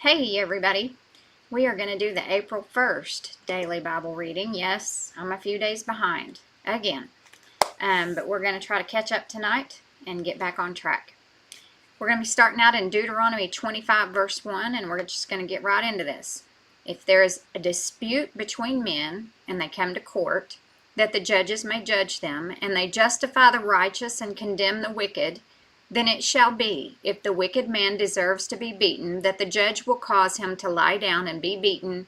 Hey everybody, we are going to do the April 1st daily Bible reading. Yes, I'm a few days behind again, but we're going to try to catch up tonight and get back on track. We're going to be starting out in Deuteronomy 25 verse 1, and we're just going to get right into this. If there is a dispute between men and they come to court, that the judges may judge them, and they justify the righteous and condemn the wicked, then it shall be, if the wicked man deserves to be beaten, that the judge will cause him to lie down and be beaten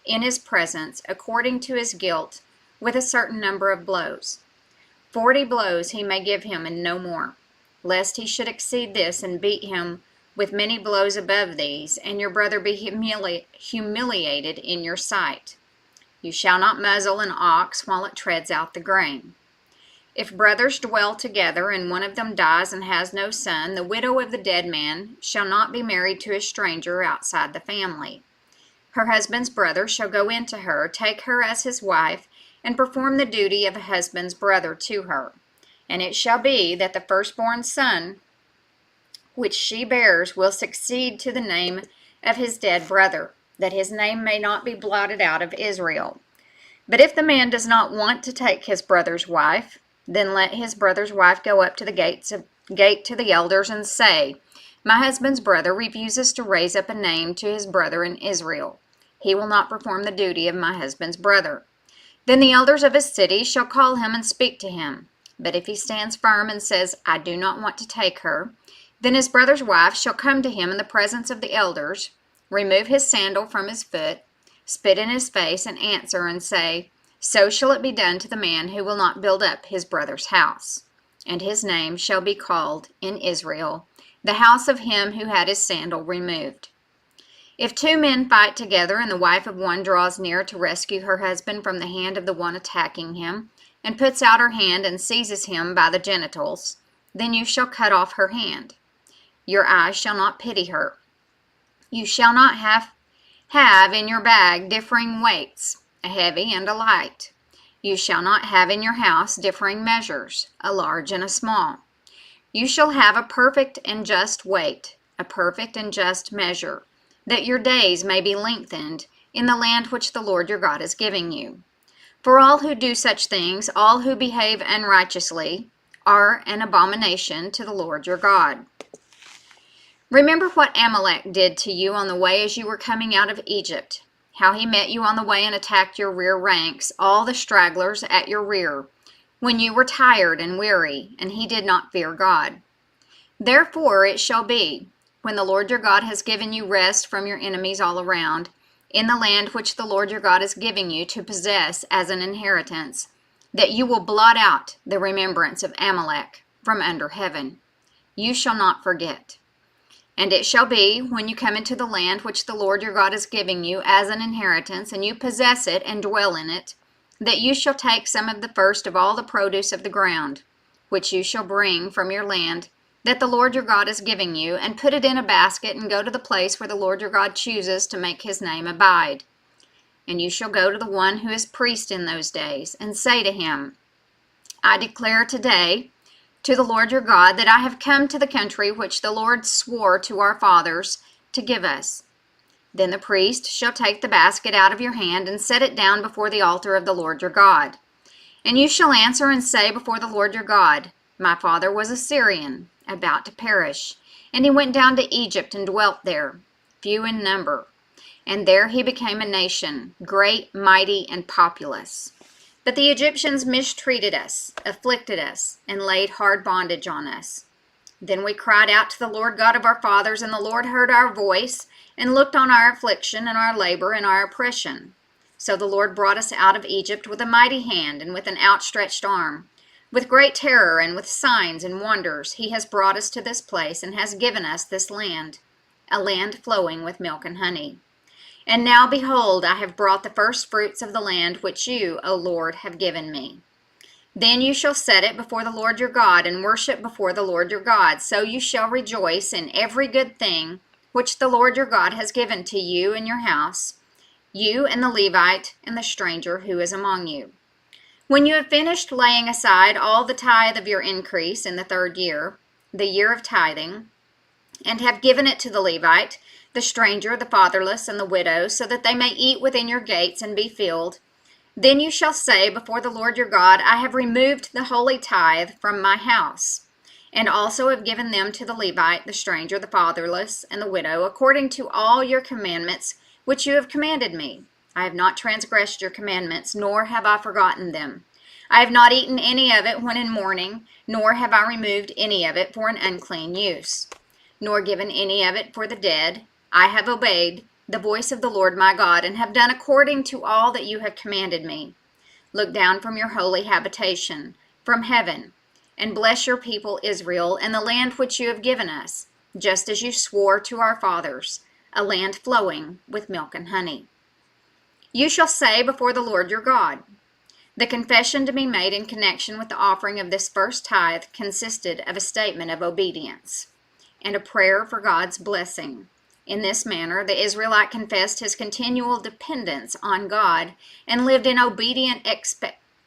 in his presence, according to his guilt, with a certain number of blows. 40 blows he may give him, and no more, lest he should exceed this and beat him with many blows above these, and your brother be humiliated in your sight. You shall not muzzle an ox while it treads out the grain. If brothers dwell together, and one of them dies and has no son, the widow of the dead man shall not be married to a stranger outside the family. Her husband's brother shall go in to her, take her as his wife, and perform the duty of a husband's brother to her. And it shall be that the firstborn son which she bears will succeed to the name of his dead brother, that his name may not be blotted out of Israel. But if the man does not want to take his brother's wife, then let his brother's wife go up to the gate to the elders and say, My husband's brother refuses to raise up a name to his brother in Israel. He will not perform the duty of my husband's brother. Then the elders of his city shall call him and speak to him. But if he stands firm and says, I do not want to take her, then his brother's wife shall come to him in the presence of the elders, remove his sandal from his foot, spit in his face, and answer and say, So shall it be done to the man who will not build up his brother's house. And his name shall be called in Israel, the house of him who had his sandal removed. If two men fight together, and the wife of one draws near to rescue her husband from the hand of the one attacking him, and puts out her hand and seizes him by the genitals, then you shall cut off her hand. Your eye shall not pity her. You shall not have in your bag differing weights, a heavy and a light. You shall not have in your house differing measures, a large and a small. You shall have a perfect and just weight, a perfect and just measure, that your days may be lengthened in the land which the Lord your God is giving you. For all who do such things, all who behave unrighteously, are an abomination to the Lord your God. Remember what Amalek did to you on the way as you were coming out of Egypt, how he met you on the way and attacked your rear ranks, all the stragglers at your rear, when you were tired and weary, and he did not fear God. Therefore it shall be, when the Lord your God has given you rest from your enemies all around, in the land which the Lord your God is giving you to possess as an inheritance, that you will blot out the remembrance of Amalek from under heaven. You shall not forget. And it shall be, when you come into the land which the Lord your God is giving you as an inheritance, and you possess it and dwell in it, that you shall take some of the first of all the produce of the ground, which you shall bring from your land, that the Lord your God is giving you, and put it in a basket, and go to the place where the Lord your God chooses to make his name abide. And you shall go to the one who is priest in those days, and say to him, I declare today to the Lord your God that I have come to the country which the Lord swore to our fathers to give us. Then the priest shall take the basket out of your hand and set it down before the altar of the Lord your God. And you shall answer and say before the Lord your God, My father was a Syrian, about to perish, and he went down to Egypt and dwelt there, few in number. And there he became a nation, great, mighty, and populous. But the Egyptians mistreated us, afflicted us, and laid hard bondage on us. Then we cried out to the Lord God of our fathers, and the Lord heard our voice, and looked on our affliction and our labor and our oppression. So the Lord brought us out of Egypt with a mighty hand and with an outstretched arm. With great terror and with signs and wonders he has brought us to this place, and has given us this land, a land flowing with milk and honey. And now, behold, I have brought the first fruits of the land which you, O Lord, have given me. Then you shall set it before the Lord your God, and worship before the Lord your God. So you shall rejoice in every good thing which the Lord your God has given to you and your house, you and the Levite and the stranger who is among you. When you have finished laying aside all the tithe of your increase in the 3rd year, the year of tithing, and have given it to the Levite, the stranger, the fatherless, and the widow, so that they may eat within your gates and be filled, then you shall say before the Lord your God, I have removed the holy tithe from my house, and also have given them to the Levite, the stranger, the fatherless, and the widow, according to all your commandments which you have commanded me. I have not transgressed your commandments, nor have I forgotten them. I have not eaten any of it when in mourning, nor have I removed any of it for an unclean use, nor given any of it for the dead. I have obeyed the voice of the Lord my God, and have done according to all that you have commanded me. Look down from your holy habitation, from heaven, and bless your people Israel, and the land which you have given us, just as you swore to our fathers, a land flowing with milk and honey. You shall say before the Lord your God, the confession to be made in connection with the offering of this first tithe consisted of a statement of obedience and a prayer for God's blessing. In this manner, the Israelite confessed his continual dependence on God and lived in obedient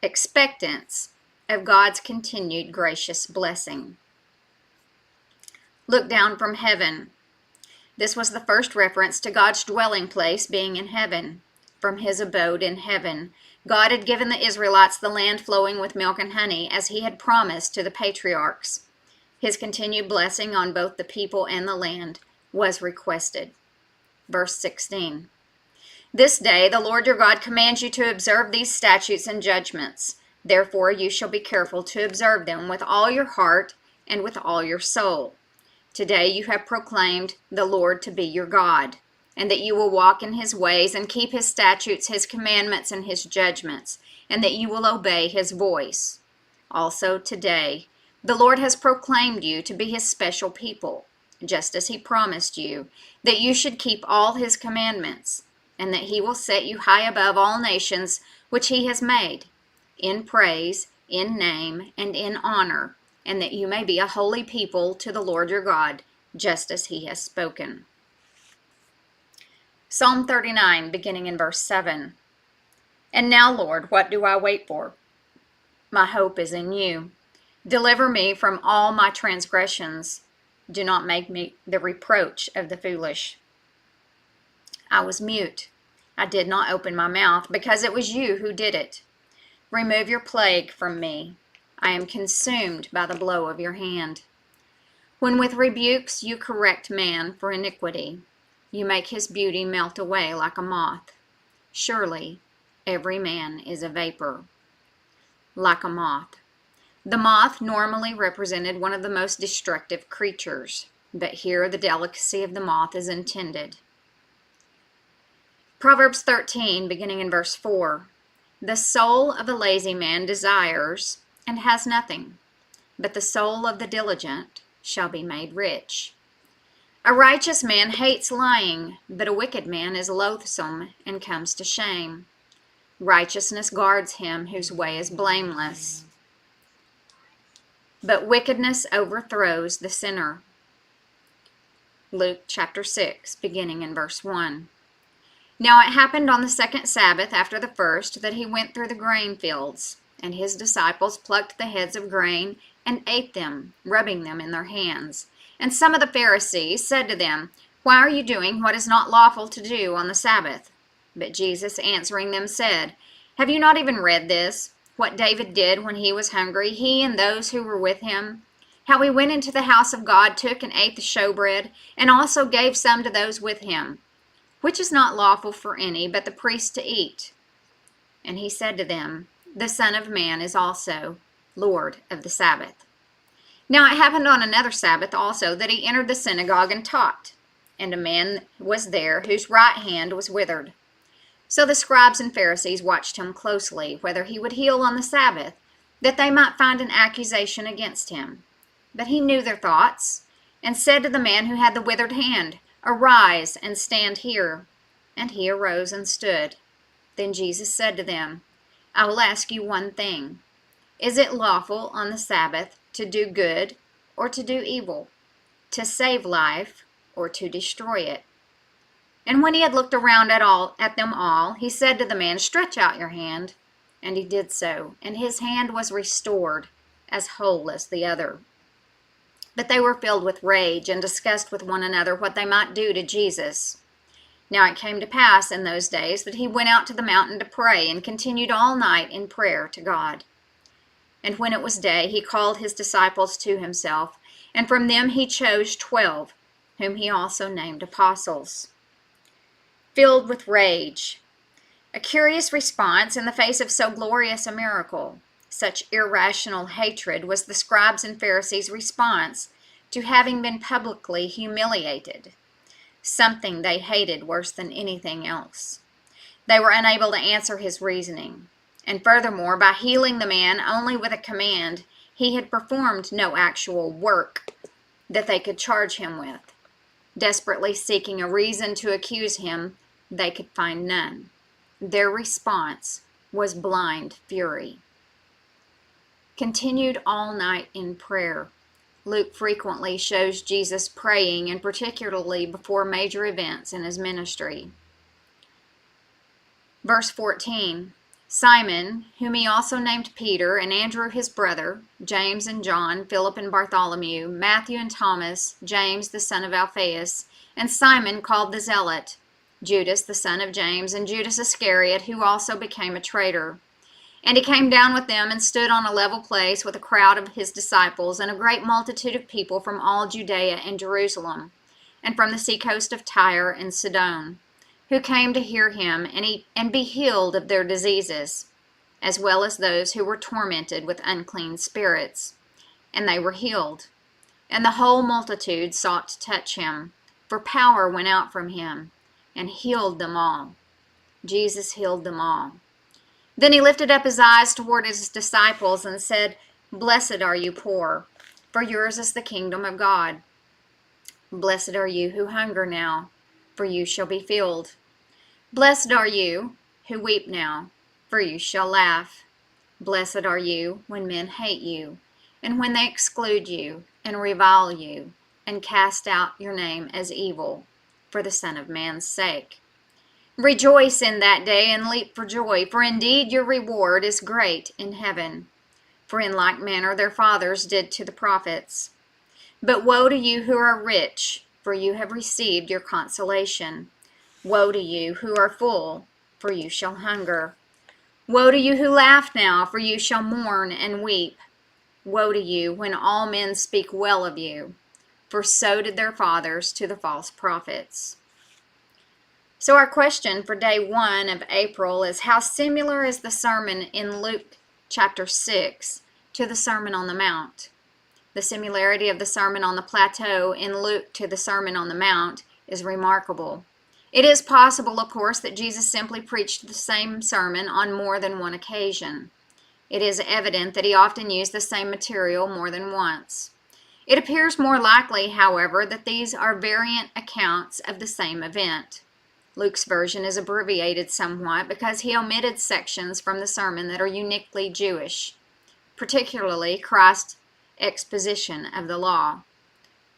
expectance of God's continued gracious blessing. Look down from heaven. This was the first reference to God's dwelling place being in heaven. From his abode in heaven, God had given the Israelites the land flowing with milk and honey, as he had promised to the patriarchs. His continued blessing on both the people and the land was requested. Verse 16. This day the Lord your God commands you to observe these statutes and judgments. Therefore you shall be careful to observe them with all your heart and with all your soul. Today you have proclaimed the Lord to be your God, and that you will walk in his ways and keep his statutes, his commandments, and his judgments, and that you will obey his voice. Also today the Lord has proclaimed you to be his special people, just as he promised you, that you should keep all his commandments, and that he will set you high above all nations which he has made, in praise, in name, and in honor, and that you may be a holy people to the Lord your God, just as he has spoken. Psalm 39, beginning in verse 7. And now, Lord, what do I wait for? My hope is in you. Deliver me from all my transgressions. Do not make me the reproach of the foolish. I was mute. I did not open my mouth, because it was you who did it. Remove your plague from me. I am consumed by the blow of your hand. When with rebukes you correct man for iniquity, you make his beauty melt away like a moth. Surely every man is a vapor. Like a moth. The moth normally represented one of the most destructive creatures, but here the delicacy of the moth is intended. Proverbs 13, beginning in verse 4. The soul of a lazy man desires and has nothing, but the soul of the diligent shall be made rich. A righteous man hates lying, but a wicked man is loathsome and comes to shame. Righteousness guards him whose way is blameless, but wickedness overthrows the sinner. Luke chapter 6, beginning in verse 1. Now it happened on the second Sabbath after the first that he went through the grain fields, and his disciples plucked the heads of grain and ate them, rubbing them in their hands. And some of the Pharisees said to them, Why are you doing what is not lawful to do on the Sabbath? But Jesus answering them said, Have you not even read this? What David did when he was hungry, he and those who were with him? How he went into the house of God, took and ate the showbread, and also gave some to those with him, which is not lawful for any but the priest to eat. And he said to them, The Son of Man is also Lord of the Sabbath. Now it happened on another Sabbath also that he entered the synagogue and taught, and a man was there whose right hand was withered. So the scribes and Pharisees watched him closely, whether he would heal on the Sabbath, that they might find an accusation against him. But he knew their thoughts, and said to the man who had the withered hand, Arise and stand here. And he arose and stood. Then Jesus said to them, I will ask you one thing. Is it lawful on the Sabbath to do good or to do evil, to save life or to destroy it? And when he had looked around at them all, he said to the man, Stretch out your hand. And he did so, and his hand was restored, as whole as the other. But they were filled with rage and discussed with one another what they might do to Jesus. Now it came to pass in those days that he went out to the mountain to pray, and continued all night in prayer to God. And when it was day, he called his disciples to himself, and from them he chose 12, whom he also named apostles. Filled with rage. A curious response in the face of so glorious a miracle. Such irrational hatred was the scribes' and Pharisees' response to having been publicly humiliated, something they hated worse than anything else. They were unable to answer his reasoning, and furthermore, by healing the man only with a command, he had performed no actual work that they could charge him with. Desperately seeking a reason to accuse him, they could find none. Their response was blind fury. Continued all night in prayer. Luke frequently shows Jesus praying, and particularly before major events in his ministry. Verse 14, Simon, whom he also named Peter, and Andrew his brother, James and John, Philip and Bartholomew, Matthew and Thomas, James the son of Alphaeus, and Simon called the Zealot, Judas the son of James, and Judas Iscariot, who also became a traitor. And he came down with them and stood on a level place with a crowd of his disciples and a great multitude of people from all Judea and Jerusalem, and from the seacoast of Tyre and Sidon, who came to hear him and be healed of their diseases, as well as those who were tormented with unclean spirits. And they were healed. And the whole multitude sought to touch him, for power went out from him, and healed them all. Jesus healed them all. Then he lifted up his eyes toward his disciples and said, Blessed are you poor, for yours is the kingdom of God. Blessed are you who hunger now, for you shall be filled. Blessed are you who weep now, for you shall laugh. Blessed are you when men hate you, and when they exclude you, and revile you, and cast out your name as evil, for the Son of Man's sake. Rejoice in that day and leap for joy, for indeed your reward is great in heaven. For in like manner their fathers did to the prophets. But woe to you who are rich, for you have received your consolation. Woe to you who are full, for you shall hunger. Woe to you who laugh now, for you shall mourn and weep. Woe to you when all men speak well of you, for so did their fathers to the false prophets. So our question for day 1 of April is, how similar is the sermon in Luke chapter 6 to the Sermon on the Mount? The similarity of the Sermon on the Plateau in Luke to the Sermon on the Mount is remarkable. It is possible, of course, that Jesus simply preached the same sermon on more than one occasion. It is evident that he often used the same material more than once. It appears more likely, however, that these are variant accounts of the same event. Luke's version is abbreviated somewhat because he omitted sections from the sermon that are uniquely Jewish, particularly Christ's exposition of the law.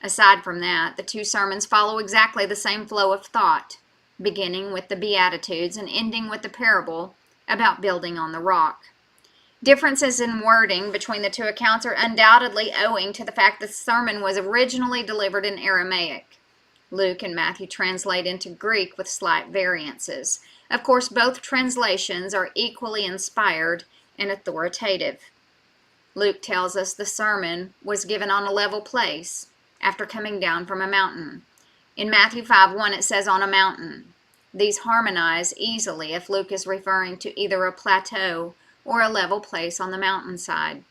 Aside from that, the two sermons follow exactly the same flow of thought, beginning with the Beatitudes and ending with the parable about building on the rock. Differences in wording between the two accounts are undoubtedly owing to the fact that the sermon was originally delivered in Aramaic. Luke and Matthew translate into Greek with slight variances. Of course, both translations are equally inspired and authoritative. Luke tells us the sermon was given on a level place after coming down from a mountain. In Matthew 5:1 it says on a mountain. These harmonize easily if Luke is referring to either a plateau or a level place on the mountainside.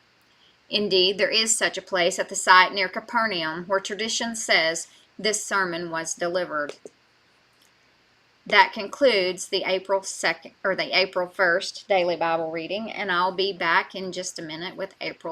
Indeed, there is such a place at the site near Capernaum where tradition says this sermon was delivered. That concludes the April 1st daily Bible reading, and I'll be back in just a minute with April